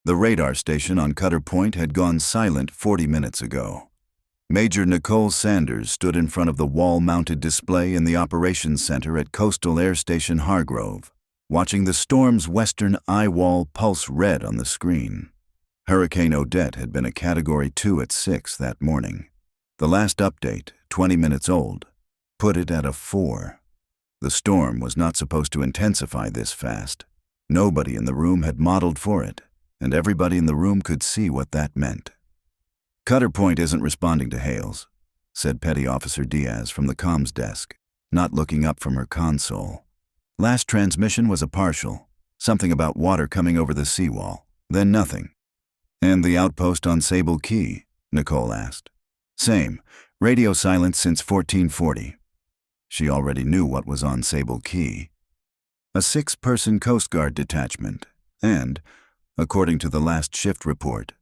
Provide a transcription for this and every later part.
The radar station on Cutter Point had gone silent 40 minutes ago. Major Nicole Sanders stood in front of the wall-mounted display in the operations center at Coastal Air Station Hargrove, watching the storm's western eye wall pulse red on the screen. Hurricane Odette had been a Category 2 at 6 that morning. The last update, 20 minutes old, put it at a 4. The storm was not supposed to intensify this fast. Nobody in the room had modeled for it, and everybody in the room could see what that meant. "Cutter Point isn't responding to hails," said Petty Officer Diaz from the comms desk, not looking up from her console. "Last transmission was a partial, something about water coming over the seawall, then nothing." "And the outpost on Sable Key?" Nicole asked. "Same, radio silence since 1440. She already knew what was on Sable Key. A 6-person Coast Guard detachment, and, according to the last shift report,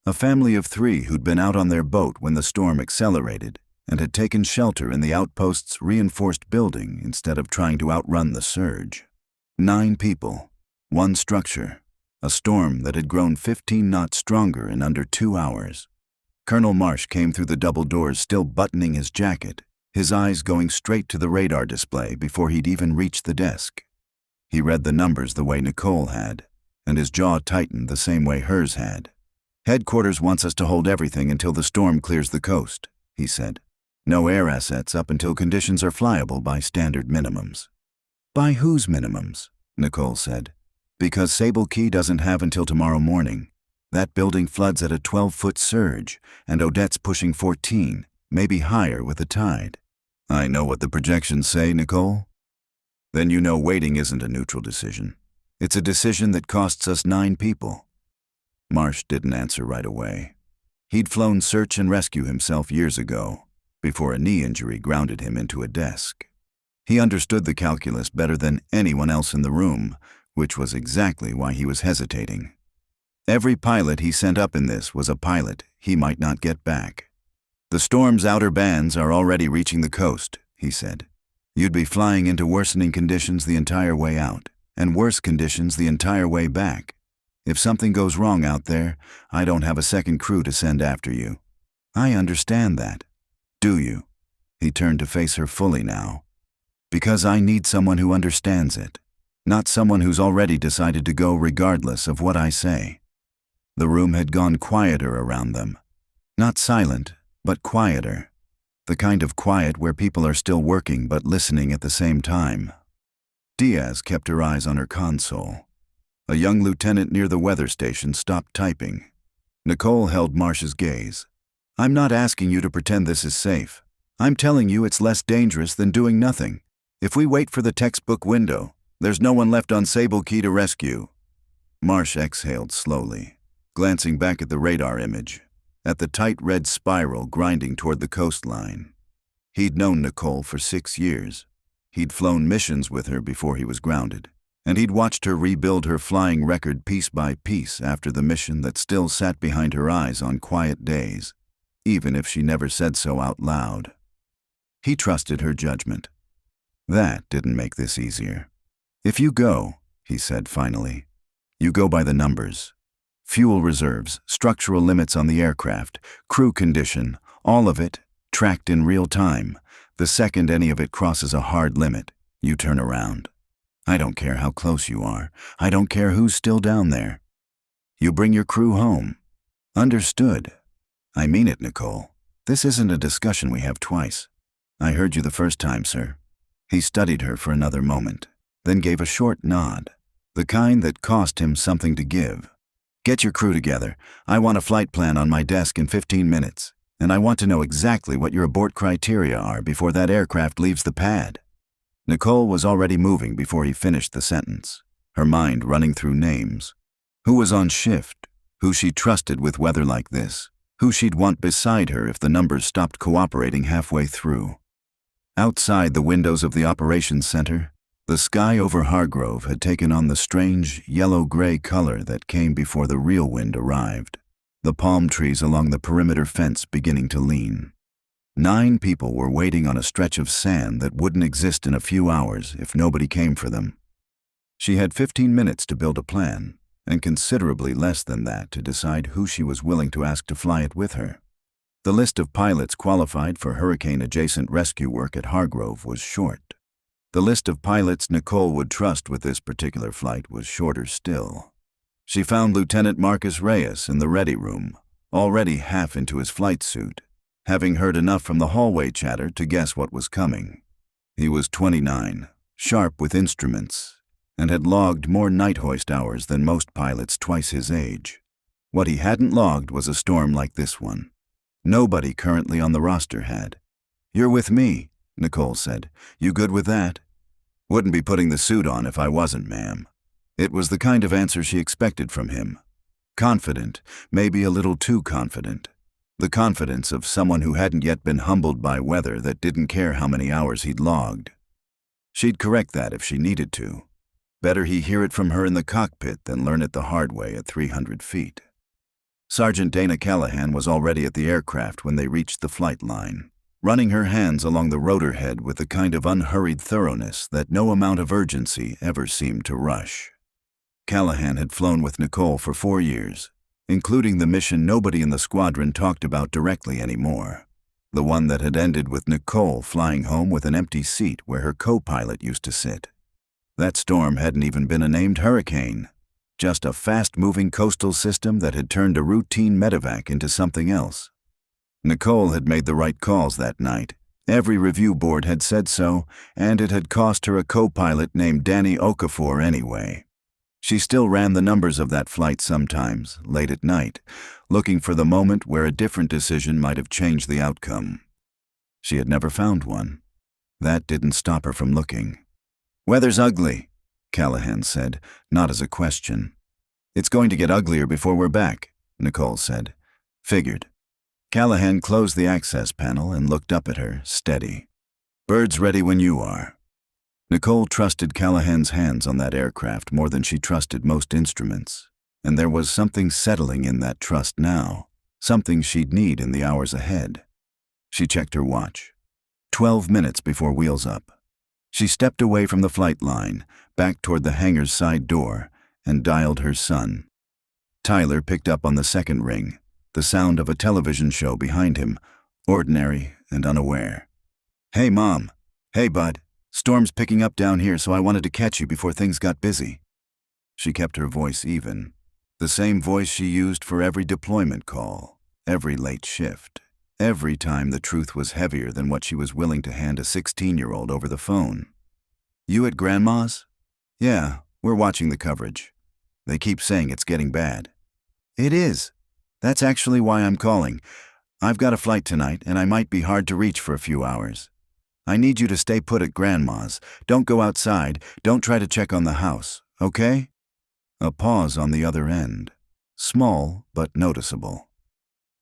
a family of 3 who'd been out on their boat when the storm accelerated and had taken shelter in the outpost's reinforced building instead of trying to outrun the surge. 9 people, 1 structure, a storm that had grown 15 knots stronger in under 2 hours. Colonel Marsh came through the double doors still buttoning his jacket, his eyes going straight to the radar display before he'd even reached the desk. He read the numbers the way Nicole had, and his jaw tightened the same way hers had. "Headquarters wants us to hold everything until the storm clears the coast," he said. "No air assets up until conditions are flyable by standard minimums." "By whose minimums?" Nicole said. "Because Sable Key doesn't have until tomorrow morning. That building floods at a 12-foot surge, and Odette's pushing 14, maybe higher with the tide." "I know what the projections say, Nicole." "Then you know waiting isn't a neutral decision. It's a decision that costs us 9 people. Marsh didn't answer right away. He'd flown search and rescue himself years ago, before a knee injury grounded him into a desk. He understood the calculus better than anyone else in the room, which was exactly why he was hesitating. Every pilot he sent up in this was a pilot he might not get back. "The storm's outer bands are already reaching the coast," he said. "You'd be flying into worsening conditions the entire way out, and worse conditions the entire way back. If something goes wrong out there, I don't have a second crew to send after you." "I understand that." "Do you?" He turned to face her fully now. "Because I need someone who understands it, not someone who's already decided to go regardless of what I say." The room had gone quieter around them. Not silent, but quieter. The kind of quiet where people are still working but listening at the same time. Diaz kept her eyes on her console. A young lieutenant near the weather station stopped typing. Nicole held Marsh's gaze. "I'm not asking you to pretend this is safe. I'm telling you it's less dangerous than doing nothing. If we wait for the textbook window, there's no one left on Sable Key to rescue." Marsh exhaled slowly, glancing back at the radar image, at the tight red spiral grinding toward the coastline. He'd known Nicole for 6 years. He'd flown missions with her before he was grounded, and he'd watched her rebuild her flying record piece by piece after the mission that still sat behind her eyes on quiet days, even if she never said so out loud. He trusted her judgment. That didn't make this easier. "If you go," he said finally, "you go by the numbers. Fuel reserves, structural limits on the aircraft, crew condition, all of it, tracked in real time. The second any of it crosses a hard limit, you turn around. I don't care how close you are. I don't care who's still down there. You bring your crew home." "Understood." "I mean it, Nicole. This isn't a discussion we have twice." "I heard you the first time, sir." He studied her for another moment, then gave a short nod, the kind that cost him something to give. "Get your crew together. I want a flight plan on my desk in 15 minutes, and I want to know exactly what your abort criteria are before that aircraft leaves the pad." Nicole was already moving before he finished the sentence, her mind running through names. Who was on shift? Who she trusted with weather like this? Who she'd want beside her if the numbers stopped cooperating halfway through? Outside the windows of the operations center, the sky over Hargrove had taken on the strange yellow-gray color that came before the real wind arrived, the palm trees along the perimeter fence beginning to lean. 9 people were waiting on a stretch of sand that wouldn't exist in a few hours if nobody came for them. She had 15 minutes to build a plan, and considerably less than that to decide who she was willing to ask to fly it with her. The list of pilots qualified for hurricane-adjacent rescue work at Hargrove was short. The list of pilots Nicole would trust with this particular flight was shorter still. She found Lieutenant Marcus Reyes in the ready room, already half into his flight suit, having heard enough from the hallway chatter to guess what was coming. He was 29, sharp with instruments, and had logged more night hoist hours than most pilots twice his age. What he hadn't logged was a storm like this one. Nobody currently on the roster had. "You're with me," Nicole said. "You good with that?" "Wouldn't be putting the suit on if I wasn't, ma'am." It was the kind of answer she expected from him. Confident, maybe a little too confident. The confidence of someone who hadn't yet been humbled by weather that didn't care how many hours he'd logged. She'd correct that if she needed to. Better he hear it from her in the cockpit than learn it the hard way at 300 feet. Sergeant Dana Callahan was already at the aircraft when they reached the flight line, running her hands along the rotor head with the kind of unhurried thoroughness that no amount of urgency ever seemed to rush. Callahan had flown with Nicole for 4 years, including the mission nobody in the squadron talked about directly anymore, the one that had ended with Nicole flying home with an empty seat where her co-pilot used to sit. That storm hadn't even been a named hurricane, just a fast-moving coastal system that had turned a routine medevac into something else. Nicole had made the right calls that night. Every review board had said so, and it had cost her a co-pilot named Danny Okafor anyway. She still ran the numbers of that flight sometimes, late at night, looking for the moment where a different decision might have changed the outcome. She had never found one. That didn't stop her from looking. "Weather's ugly," Callahan said, not as a question. "It's going to get uglier before we're back," Nicole said. "Figured." Callahan closed the access panel and looked up at her, steady. "Bird's ready when you are." Nicole trusted Callahan's hands on that aircraft more than she trusted most instruments, and there was something settling in that trust now, something she'd need in the hours ahead. She checked her watch. 12 minutes before wheels up. She stepped away from the flight line, back toward the hangar's side door, and dialed her son. Tyler picked up on the second ring, the sound of a television show behind him, ordinary and unaware. "Hey, Mom. Hey, Bud. Storm's picking up down here, so I wanted to catch you before things got busy." She kept her voice even, the same voice she used for every deployment call, every late shift, every time the truth was heavier than what she was willing to hand a 16-year-old over the phone. "You at Grandma's?" "Yeah, we're watching the coverage. They keep saying it's getting bad." "It is. That's actually why I'm calling. I've got a flight tonight, and I might be hard to reach for a few hours. I need you to stay put at Grandma's. Don't go outside. Don't try to check on the house, okay?" A pause on the other end. Small, but noticeable.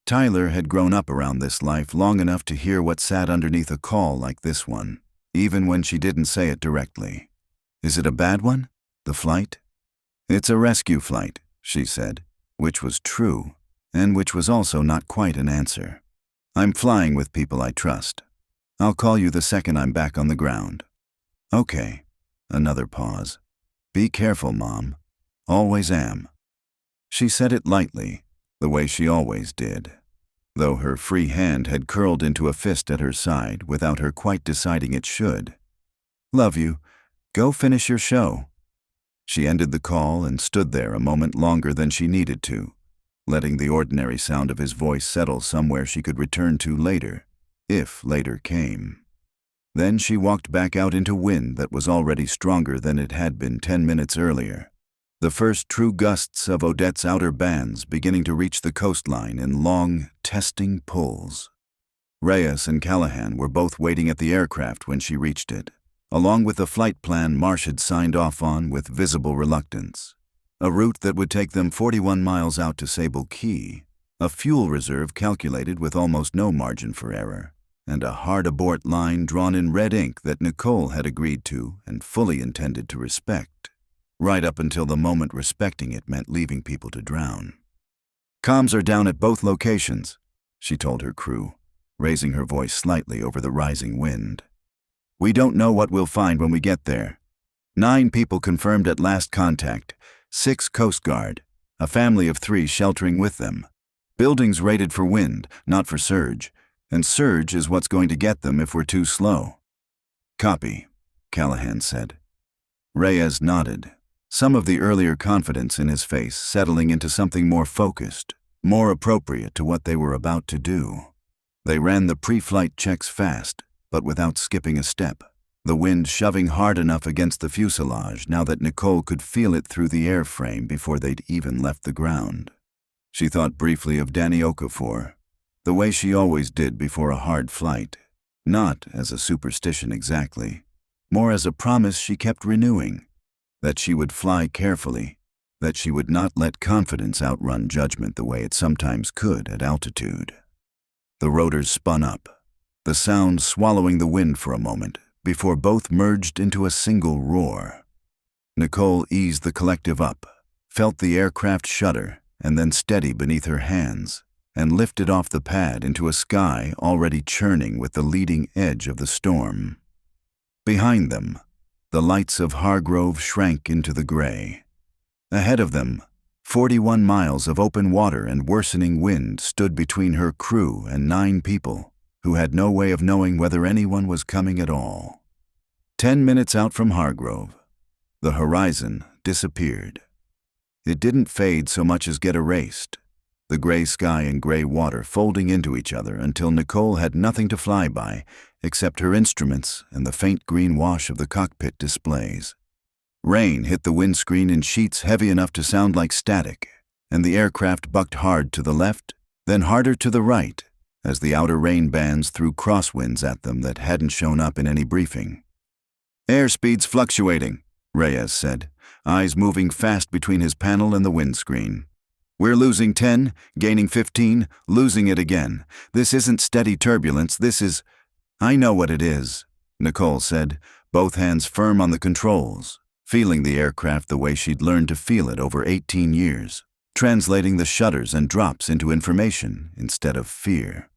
Tyler had grown up around this life long enough to hear what sat underneath a call like this one, even when she didn't say it directly. "Is it a bad one? The flight?" "It's a rescue flight," she said, which was true, and which was also not quite an answer. "I'm flying with people I trust. I'll call you the second I'm back on the ground." "Okay." Another pause. "Be careful, Mom. Always am." She said it lightly, the way she always did, though her free hand had curled into a fist at her side without her quite deciding it should. "Love you. Go finish your show." She ended the call and stood there a moment longer than she needed to, letting the ordinary sound of his voice settle somewhere she could return to later, if later came. Then she walked back out into wind that was already stronger than it had been 10 minutes earlier, the first true gusts of Odette's outer bands beginning to reach the coastline in long, testing pulls. Reyes and Callahan were both waiting at the aircraft when she reached it, along with the flight plan Marsh had signed off on with visible reluctance. A route that would take them 41 miles out to Sable Key, a fuel reserve calculated with almost no margin for error, and a hard abort line drawn in red ink that Nicole had agreed to and fully intended to respect, right up until the moment respecting it meant leaving people to drown. "Comms are down at both locations," she told her crew, raising her voice slightly over the rising wind. "We don't know what we'll find when we get there. 9 people confirmed at last contact, 6 Coast Guard, a family of 3 sheltering with them. Buildings rated for wind, not for surge, and surge is what's going to get them if we're too slow. Copy, Callahan said. Reyes nodded, some of the earlier confidence in his face settling into something more focused, more appropriate to what they were about to do. They ran the pre-flight checks fast, but without skipping a step, the wind shoving hard enough against the fuselage now that Nicole could feel it through the airframe before they'd even left the ground. She thought briefly of Danny Okafor, the way she always did before a hard flight, not as a superstition exactly, more as a promise she kept renewing, that she would fly carefully, that she would not let confidence outrun judgment the way it sometimes could at altitude. The rotors spun up, the sound swallowing the wind for a moment before both merged into a single roar. Nicole eased the collective up, felt the aircraft shudder and then steady beneath her hands, and lifted off the pad into a sky already churning with the leading edge of the storm. Behind them, the lights of Hargrove shrank into the gray. Ahead of them, 41 miles of open water and worsening wind stood between her crew and 9 people, who had no way of knowing whether anyone was coming at all. 10 minutes out from Hargrove, the horizon disappeared. It didn't fade so much as get erased, the gray sky and gray water folding into each other until Nicole had nothing to fly by except her instruments and the faint green wash of the cockpit displays. Rain hit the windscreen in sheets heavy enough to sound like static, and the aircraft bucked hard to the left, then harder to the right, as the outer rain bands threw crosswinds at them that hadn't shown up in any briefing. "Airspeed's fluctuating," Reyes said, eyes moving fast between his panel and the windscreen. "We're losing 10, gaining 15, losing it again. This isn't steady turbulence, this is—" "I know what it is," Nicole said, both hands firm on the controls, feeling the aircraft the way she'd learned to feel it over 18 years, translating the shudders and drops into information instead of fear.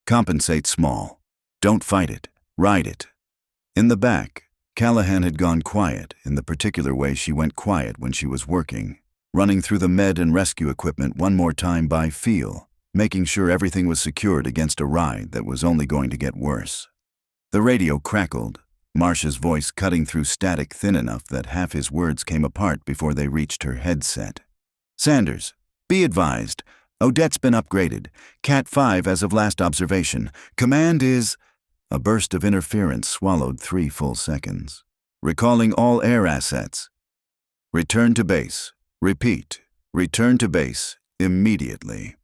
"Compensate small. Don't fight it. Ride it." In the back, Callahan had gone quiet in the particular way she went quiet when she was working, running through the med and rescue equipment one more time by feel, making sure everything was secured against a ride that was only going to get worse. The radio crackled, Marsh's voice cutting through static thin enough that half his words came apart before they reached her headset. "Sanders, be advised. Odette's been upgraded. Cat 5 as of last observation. Command is—" A burst of interference swallowed 3 full seconds. "Recalling all air assets. Return to base. Repeat. Return to base. Immediately."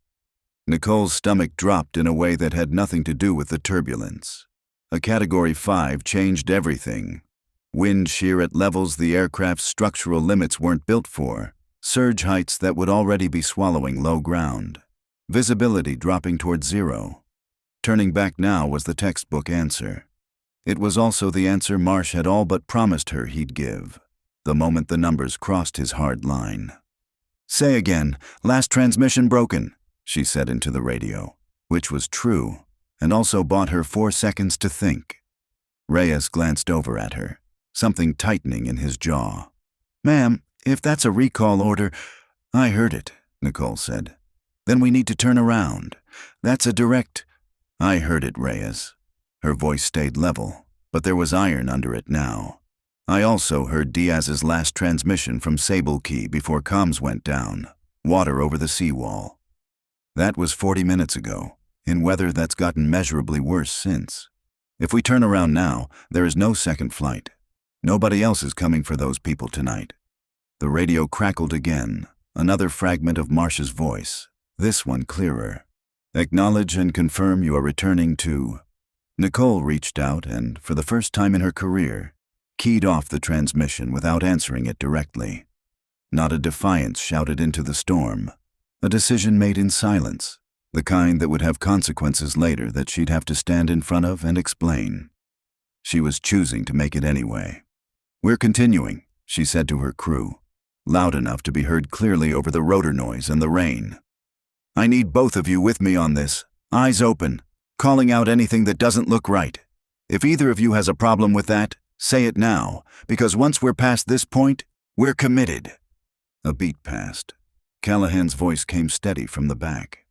Nicole's stomach dropped in a way that had nothing to do with the turbulence. A Category 5 changed everything. Wind shear at levels the aircraft's structural limits weren't built for. Surge heights that would already be swallowing low ground. Visibility dropping toward 0. Turning back now was the textbook answer. It was also the answer Marsh had all but promised her he'd give, the moment the numbers crossed his hard line. "Say again, last transmission broken," she said into the radio, which was true, and also bought her 4 seconds to think. Reyes glanced over at her, something tightening in his jaw. "Ma'am, if that's a recall order—" "I heard it," Nicole said. "Then we need to turn around. That's a direct—" "I heard it, Reyes." Her voice stayed level, but there was iron under it now. "I also heard Diaz's last transmission from Sable Key before comms went down. Water over the seawall. That was 40 minutes ago, in weather that's gotten measurably worse since. If we turn around now, there is no second flight. Nobody else is coming for those people tonight." The radio crackled again, another fragment of Marsh's voice, this one clearer. "Acknowledge and confirm you are returning to—" Nicole reached out and, for the first time in her career, keyed off the transmission without answering it directly. Not a defiance shouted into the storm. A decision made in silence, the kind that would have consequences later that she'd have to stand in front of and explain. She was choosing to make it anyway. "We're continuing," she said to her crew, loud enough to be heard clearly over the rotor noise and the rain. "I need both of you with me on this, eyes open, calling out anything that doesn't look right. If either of you has a problem with that, say it now, because once we're past this point, we're committed." A beat passed. Callahan's voice came steady from the back.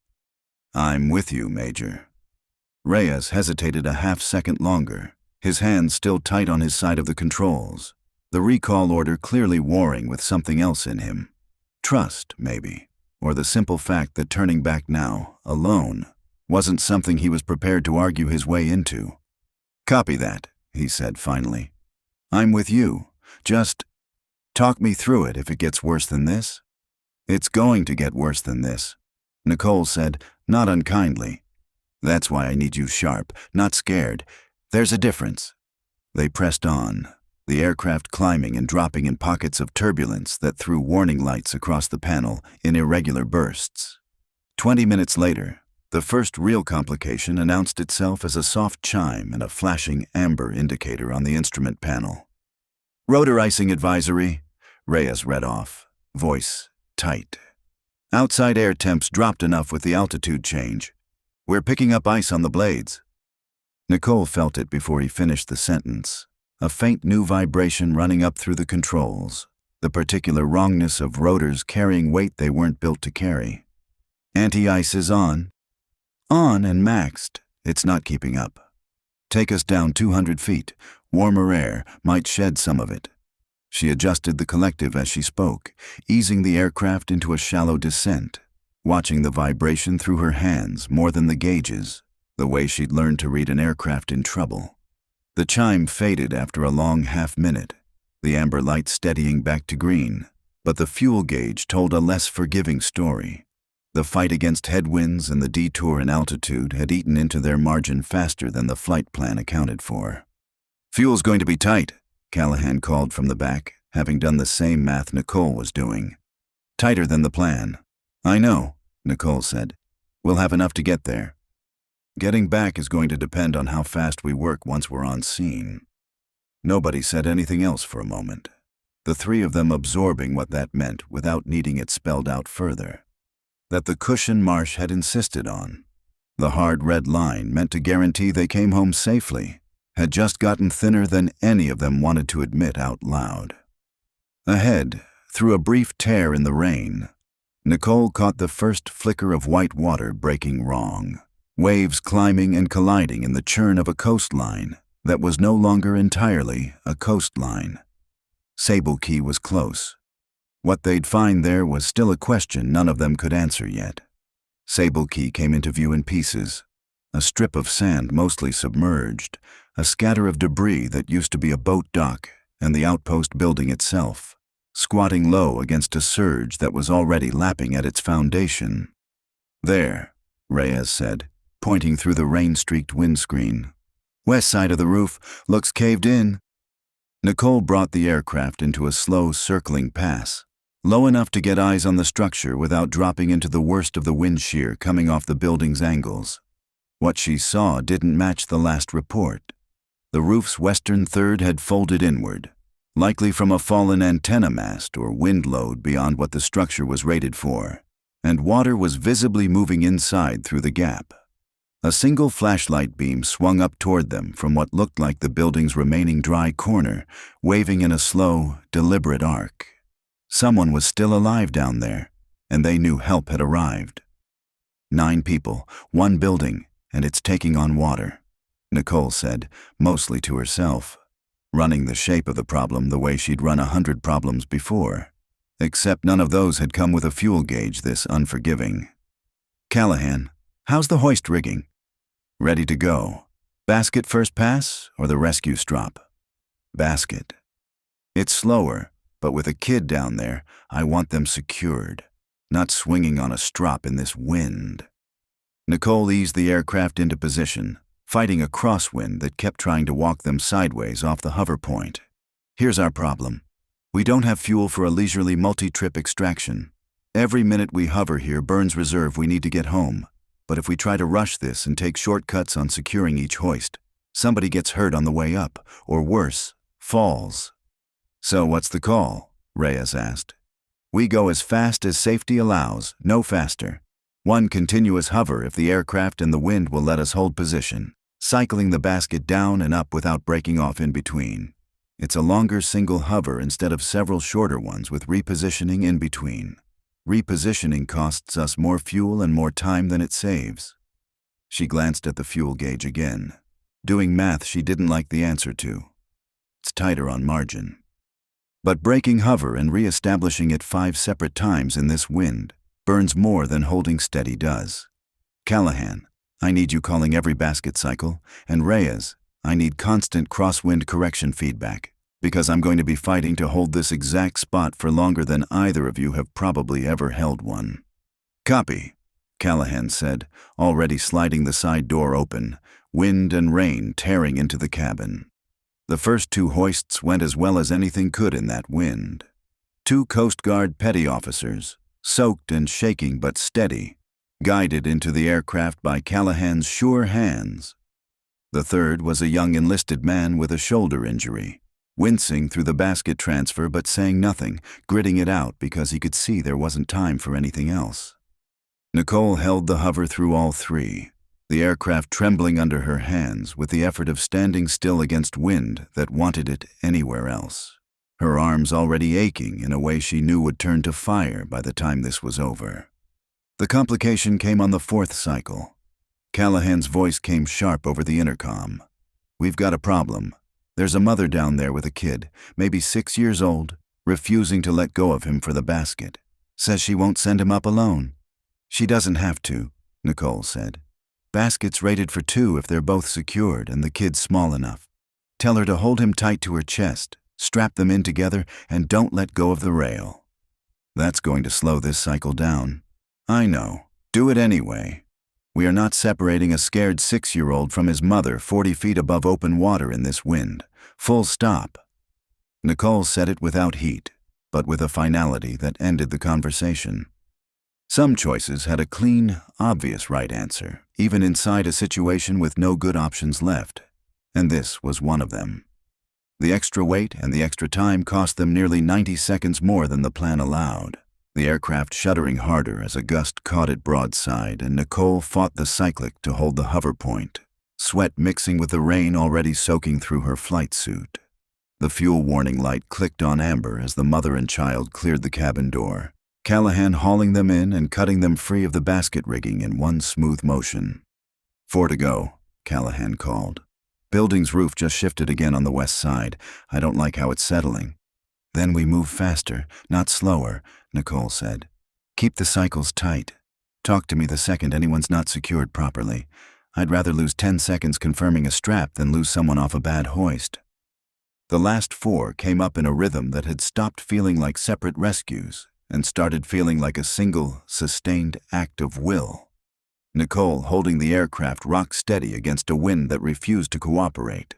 "I'm with you, Major." Reyes hesitated a half-second longer, his hands still tight on his side of the controls, the recall order clearly warring with something else in him. Trust, maybe, or the simple fact that turning back now, alone, wasn't something he was prepared to argue his way into. "Copy that," he said finally. "I'm with you. Just talk me through it if it gets worse than this." "It's going to get worse than this," Nicole said, not unkindly. "That's why I need you sharp, not scared. There's a difference." They pressed on, the aircraft climbing and dropping in pockets of turbulence that threw warning lights across the panel in irregular bursts. 20 minutes later, the first real complication announced itself as a soft chime and a flashing amber indicator on the instrument panel. "Rotor icing advisory," Reyes read off, voice tight. "Outside air temps dropped enough with the altitude change. We're picking up ice on the blades." Nicole felt it before he finished the sentence, a faint new vibration running up through the controls, the particular wrongness of rotors carrying weight they weren't built to carry. "Anti-ice is on." "On and maxed. It's not keeping up. Take us down 200 feet. Warmer air might shed some of it." She adjusted the collective as she spoke, easing the aircraft into a shallow descent, watching the vibration through her hands more than the gauges, the way she'd learned to read an aircraft in trouble. The chime faded after a long half-minute, the amber light steadying back to green, but the fuel gauge told a less forgiving story. The fight against headwinds and the detour in altitude had eaten into their margin faster than the flight plan accounted for. "Fuel's going to be tight," Callahan called from the back, having done the same math Nicole was doing. "Tighter than the plan." "I know," Nicole said. "We'll have enough to get there. Getting back is going to depend on how fast we work once we're on scene." Nobody said anything else for a moment, the three of them absorbing what that meant without needing it spelled out further. That the cushion Marsh had insisted on, the hard red line meant to guarantee they came home safely, had just gotten thinner than any of them wanted to admit out loud. Ahead, through a brief tear in the rain, Nicole caught the first flicker of white water breaking wrong, waves climbing and colliding in the churn of a coastline that was no longer entirely a coastline. Sable Key was close. What they'd find there was still a question none of them could answer yet. Sable Key came into view in pieces, a strip of sand mostly submerged, a scatter of debris that used to be a boat dock and the outpost building itself, squatting low against a surge that was already lapping at its foundation. "There," Reyes said, pointing through the rain-streaked windscreen. "West side of the roof looks caved in." Nicole brought the aircraft into a slow, circling pass, low enough to get eyes on the structure without dropping into the worst of the wind shear coming off the building's angles. What she saw didn't match the last report. The roof's western third had folded inward, likely from a fallen antenna mast or wind load beyond what the structure was rated for, and water was visibly moving inside through the gap. A single flashlight beam swung up toward them from what looked like the building's remaining dry corner, waving in a slow, deliberate arc. Someone was still alive down there, and they knew help had arrived. 9 people, 1 building, and it's taking on water, Nicole said, mostly to herself, running the shape of the problem the way she'd run 100 problems before, except none of those had come with a fuel gauge this unforgiving. "Callahan, how's the hoist rigging?" "Ready to go. Basket first pass or the rescue strop?" "Basket. It's slower, but with a kid down there, I want them secured, not swinging on a strop in this wind." Nicole eased the aircraft into position, fighting a crosswind that kept trying to walk them sideways off the hover point. "Here's our problem. We don't have fuel for a leisurely multi-trip extraction. Every minute we hover here burns reserve we need to get home. But if we try to rush this and take shortcuts on securing each hoist, somebody gets hurt on the way up, or worse, falls." "So what's the call?" Reyes asked. "We go as fast as safety allows, no faster. 1 continuous hover if the aircraft and the wind will let us hold position, cycling the basket down and up without breaking off in between. It's a longer single hover instead of several shorter ones with repositioning in between. Repositioning costs us more fuel and more time than it saves. She glanced at the fuel gauge again, doing math she didn't like the answer to. It's tighter on margin. But breaking hover and re-establishing it 5 separate times in this wind burns more than holding steady does. Callahan, I need you calling every basket cycle, and Reyes, I need constant crosswind correction feedback, because I'm going to be fighting to hold this exact spot for longer than either of you have probably ever held one. Copy, Callahan said, already sliding the side door open, wind and rain tearing into the cabin. The first 2 hoists went as well as anything could in that wind. 2 Coast Guard petty officers, soaked and shaking but steady, guided into the aircraft by Callahan's sure hands. The third was a young enlisted man with a shoulder injury, wincing through the basket transfer but saying nothing, gritting it out because he could see there wasn't time for anything else. Nicole held the hover through all 3, the aircraft trembling under her hands with the effort of standing still against wind that wanted it anywhere else, her arms already aching in a way she knew would turn to fire by the time this was over. The complication came on the 4th cycle. Callahan's voice came sharp over the intercom. We've got a problem. There's a mother down there with a kid, maybe 6 years old, refusing to let go of him for the basket. Says she won't send him up alone. She doesn't have to, Nicole said. Basket's rated for 2 if they're both secured and the kid's small enough. Tell her to hold him tight to her chest, strap them in together, and don't let go of the rail. That's going to slow this cycle down. I know. Do it anyway. We are not separating a scared 6-year-old from his mother 40 feet above open water in this wind. Full stop. Nicole said it without heat, but with a finality that ended the conversation. Some choices had a clean, obvious right answer, even inside a situation with no good options left, and this was one of them. The extra weight and the extra time cost them nearly 90 seconds more than the plan allowed, the aircraft shuddering harder as a gust caught it broadside, and Nicole fought the cyclic to hold the hover point, sweat mixing with the rain already soaking through her flight suit. The fuel warning light clicked on amber as the mother and child cleared the cabin door, Callahan hauling them in and cutting them free of the basket rigging in one smooth motion. 4 to go, Callahan called. Building's roof just shifted again on the west side. I don't like how it's settling. Then we move faster, not slower, Nicole said. Keep the cycles tight. Talk to me the second anyone's not secured properly. I'd rather lose 10 seconds confirming a strap than lose someone off a bad hoist. The last 4 came up in a rhythm that had stopped feeling like separate rescues and started feeling like a single, sustained act of will. Nicole holding the aircraft rock steady against a wind that refused to cooperate.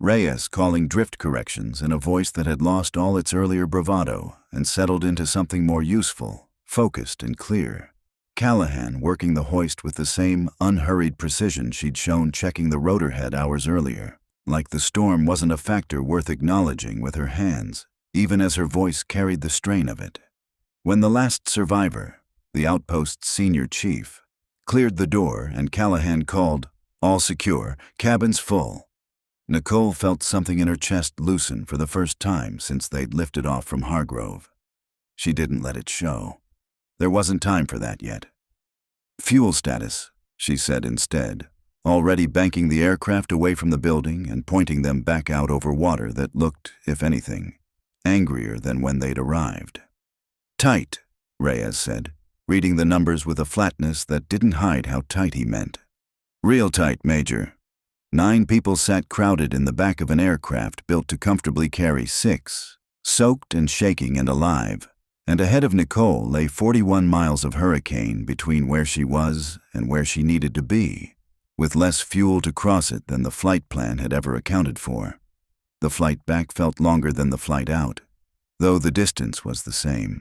Reyes calling drift corrections in a voice that had lost all its earlier bravado and settled into something more useful, focused and clear. Callahan working the hoist with the same unhurried precision she'd shown checking the rotor head hours earlier, like the storm wasn't a factor worth acknowledging with her hands, even as her voice carried the strain of it. When the last survivor, the outpost's senior chief, cleared the door and Callahan called, "All secure, cabin's full," Nicole felt something in her chest loosen for the first time since they'd lifted off from Hargrove. She didn't let it show. There wasn't time for that yet. "Fuel status," she said instead, already banking the aircraft away from the building and pointing them back out over water that looked, if anything, angrier than when they'd arrived. "Tight," Reyes said, reading the numbers with a flatness that didn't hide how tight he meant. "Real tight, Major." 9 people sat crowded in the back of an aircraft built to comfortably carry 6, soaked and shaking and alive, and ahead of Nicole lay 41 miles of hurricane between where she was and where she needed to be, with less fuel to cross it than the flight plan had ever accounted for. The flight back felt longer than the flight out, though the distance was the same.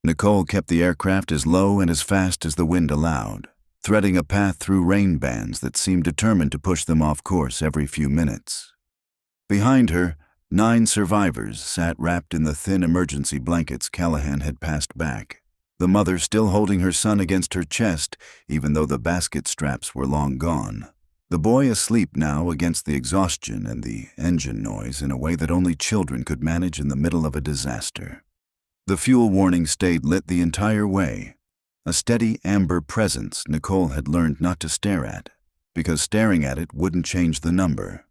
Nicole kept the aircraft as low and as fast as the wind allowed, threading a path through rain bands that seemed determined to push them off course every few minutes. Behind her, 9 survivors sat wrapped in the thin emergency blankets Callahan had passed back, the mother still holding her son against her chest even though the basket straps were long gone. The boy asleep now against the exhaustion and the engine noise in a way that only children could manage in the middle of a disaster. The fuel warning stayed lit the entire way, a steady amber presence Nicole had learned not to stare at, because staring at it wouldn't change the number.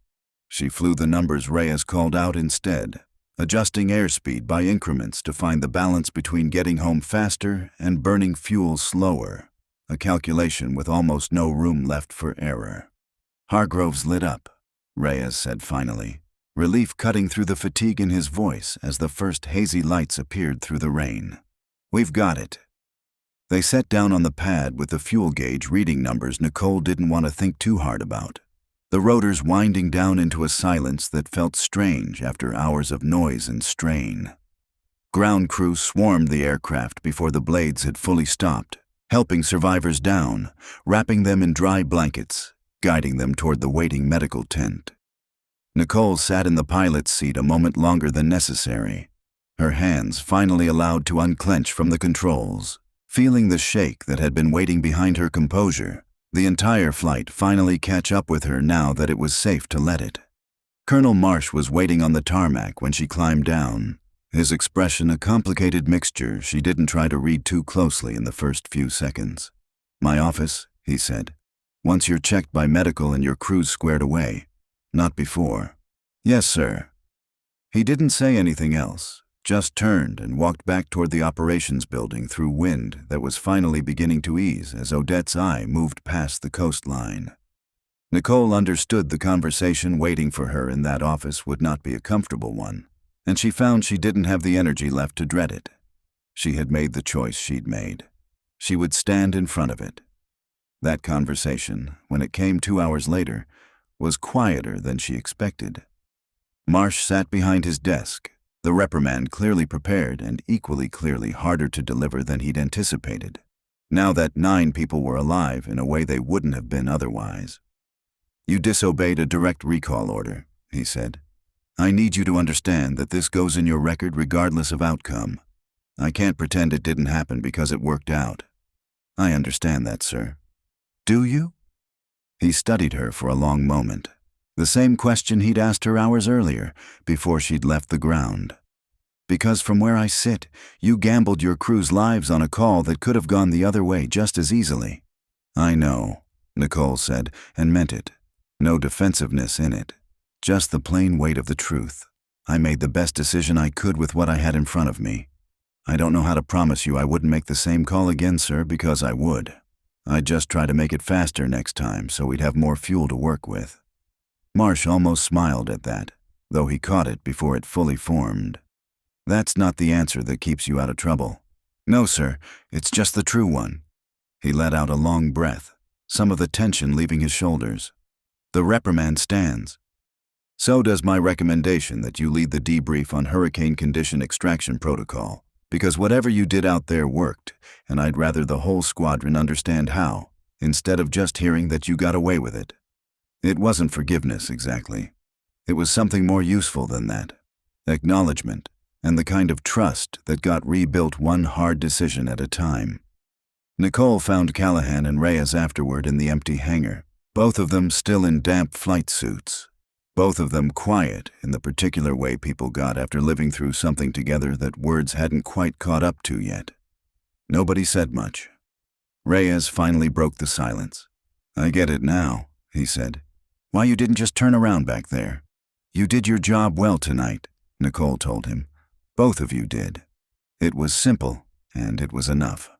She flew the numbers Reyes called out instead, adjusting airspeed by increments to find the balance between getting home faster and burning fuel slower, a calculation with almost no room left for error. Hargroves lit up, Reyes said finally, relief cutting through the fatigue in his voice as the first hazy lights appeared through the rain. "We've got it." They sat down on the pad with the fuel gauge reading numbers Nicole didn't want to think too hard about, the rotors winding down into a silence that felt strange after hours of noise and strain. Ground crew swarmed the aircraft before the blades had fully stopped, helping survivors down, wrapping them in dry blankets, guiding them toward the waiting medical tent. Nicole sat in the pilot's seat a moment longer than necessary, her hands finally allowed to unclench from the controls, feeling the shake that had been waiting behind her composure, the entire flight finally catch up with her now that it was safe to let it. Colonel Marsh was waiting on the tarmac when she climbed down, his expression a complicated mixture she didn't try to read too closely in the first few seconds. "My office," he said. "Once you're checked by medical and your crew's squared away. Not before." "Yes, sir." He didn't say anything else, just turned and walked back toward the operations building through wind that was finally beginning to ease as Odette's eye moved past the coastline. Nicole understood the conversation waiting for her in that office would not be a comfortable one, and she found she didn't have the energy left to dread it. She had made the choice she'd made. She would stand in front of it. That conversation, when it came 2 hours later, was quieter than she expected. Marsh sat behind his desk, the reprimand clearly prepared and equally clearly harder to deliver than he'd anticipated, now that 9 people were alive in a way they wouldn't have been otherwise. "You disobeyed a direct recall order," he said. "I need you to understand that this goes in your record regardless of outcome. I can't pretend it didn't happen because it worked out." "I understand that, sir." "Do you?" He studied her for a long moment, the same question he'd asked her hours earlier, before she'd left the ground. "Because from where I sit, you gambled your crew's lives on a call that could have gone the other way just as easily." "I know," Nicole said, and meant it. No defensiveness in it, just the plain weight of the truth. "I made the best decision I could with what I had in front of me. I don't know how to promise you I wouldn't make the same call again, sir, because I would. I'd just try to make it faster next time so we'd have more fuel to work with." Marsh almost smiled at that, though he caught it before it fully formed. "That's not the answer that keeps you out of trouble." "No, sir, it's just the true one." He let out a long breath, some of the tension leaving his shoulders. "The reprimand stands. So does my recommendation that you lead the debrief on hurricane condition extraction protocol, because whatever you did out there worked, and I'd rather the whole squadron understand how, instead of just hearing that you got away with it. It wasn't forgiveness, exactly. It was something more useful than that. Acknowledgement, and the kind of trust that got rebuilt one hard decision at a time." Nicole found Callahan and Reyes afterward in the empty hangar, both of them still in damp flight suits. Both of them quiet in the particular way people got after living through something together that words hadn't quite caught up to yet. Nobody said much. Reyes finally broke the silence. "I get it now," he said. "Why you didn't just turn around back there. You did your job well tonight," Nicole told him. "Both of you did. It was simple, and it was enough."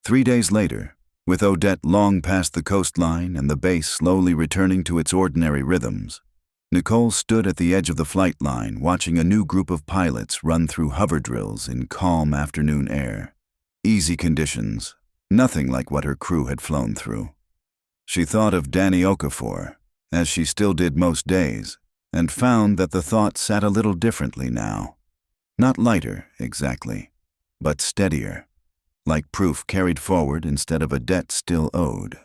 3 days later, with Odette long past the coastline and the base slowly returning to its ordinary rhythms, Nicole stood at the edge of the flight line watching a new group of pilots run through hover drills in calm afternoon air. Easy conditions, nothing like what her crew had flown through. She thought of Danny Okafor, as she still did most days, and found that the thought sat a little differently now. Not lighter, exactly, but steadier, like proof carried forward instead of a debt still owed.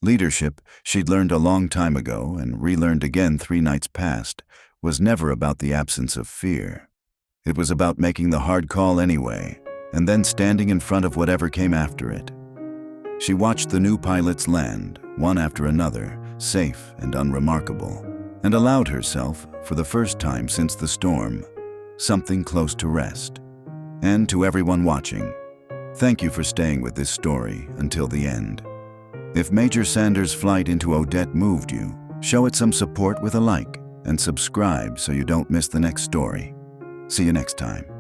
Leadership, she'd learned a long time ago and relearned again 3 nights past, was never about the absence of fear. It was about making the hard call anyway, and then standing in front of whatever came after it. She watched the new pilots land, one after another, safe and unremarkable, and allowed herself, for the first time since the storm, something close to rest. And to everyone watching, thank you for staying with this story until the end. If Major Sanders' flight into Odette moved you, show it some support with a like and subscribe so you don't miss the next story. See you next time.